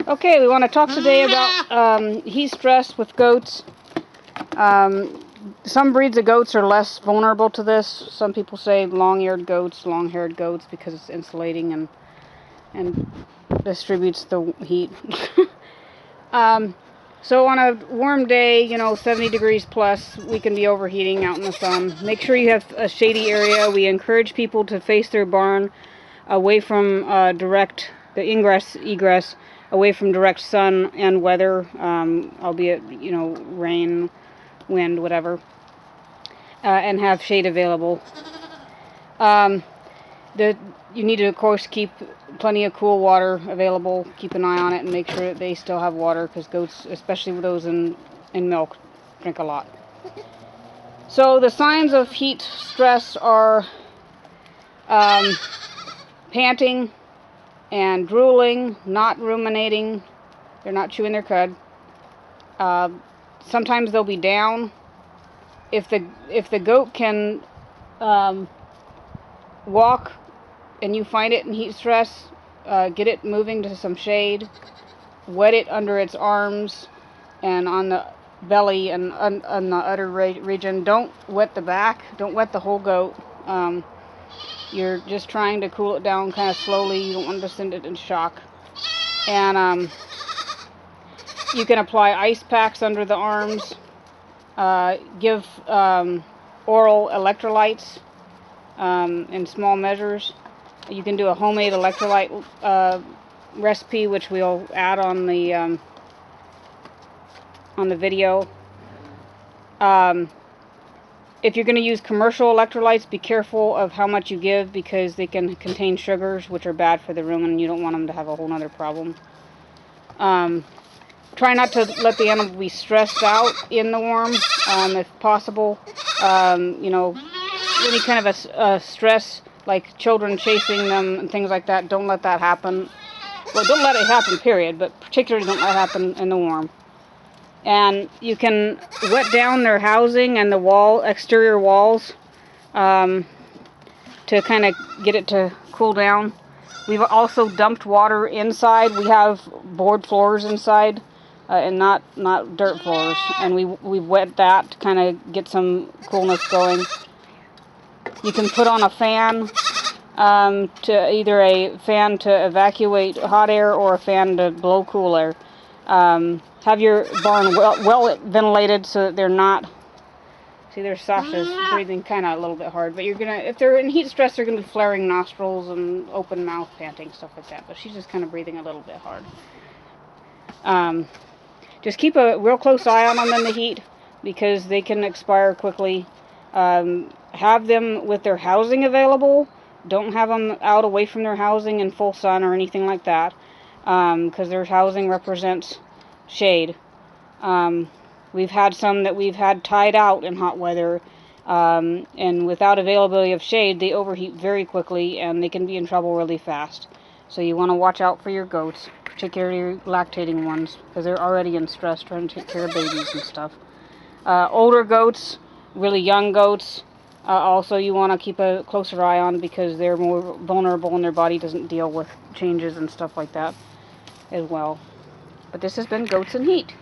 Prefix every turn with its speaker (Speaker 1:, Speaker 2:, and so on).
Speaker 1: Okay, we want to talk today about heat stress with goats. Some breeds of goats are less vulnerable to this. Some people say long-eared goats, long-haired goats, because it's insulating and distributes the heat. So on a warm day, 70 degrees plus, we can be overheating out in the sun. Make sure you have a shady area. We encourage people to face their barn away from the egress, away from direct sun and weather, albeit, rain, wind, whatever, and have shade available. You need to, of course, keep plenty of cool water available. Keep an eye on it and make sure that they still have water, because goats, especially those in milk, drink a lot. So the signs of heat stress are panting and drooling, not ruminating. They're not chewing their cud. Sometimes they'll be down. If the goat can walk and you find it in heat stress, get it moving to some shade, wet it under its arms and on the belly and on the udder region. Don't wet the back, don't wet the whole goat. You're just trying to cool it down kind of slowly. You don't want to send it in shock. And you can apply ice packs under the arms. Give oral electrolytes in small measures. You can do a homemade electrolyte recipe, which we'll add on the video. If you're going to use commercial electrolytes, be careful of how much you give, because they can contain sugars, which are bad for the rumen, and you don't want them to have a whole other problem. Try not to let the animal be stressed out in the warm, if possible. Any kind of a stress, like children chasing them and things like that, don't let that happen. Well, don't let it happen, period, but particularly don't let it happen in the warm. And you can wet down their housing and the exterior walls to kind of get it to cool down. We've also dumped water inside. We have board floors inside and not dirt floors. And we've wet that to kind of get some coolness going. You can put on a fan, to either a fan to evacuate hot air or a fan to blow cool air. Have your barn well ventilated so that they're not. See, there's Sasha's breathing kind of a little bit hard, but if they're in heat stress, they're gonna be flaring nostrils and open mouth, panting, stuff like that. But she's just kind of breathing a little bit hard. Just keep a real close eye on them in the heat, because they can expire quickly. Have them with their housing available. Don't have them out away from their housing in full sun or anything like that, because their housing represents shade. We've had some that we've had tied out in hot weather, and without availability of shade, they overheat very quickly and they can be in trouble really fast. So you want to watch out for your goats, particularly lactating ones, because they're already in stress trying to take care of babies and stuff. Older goats, really young goats, also you want to keep a closer eye on, because they're more vulnerable and their body doesn't deal with changes and stuff like that as well. But this has been Goats in Heat.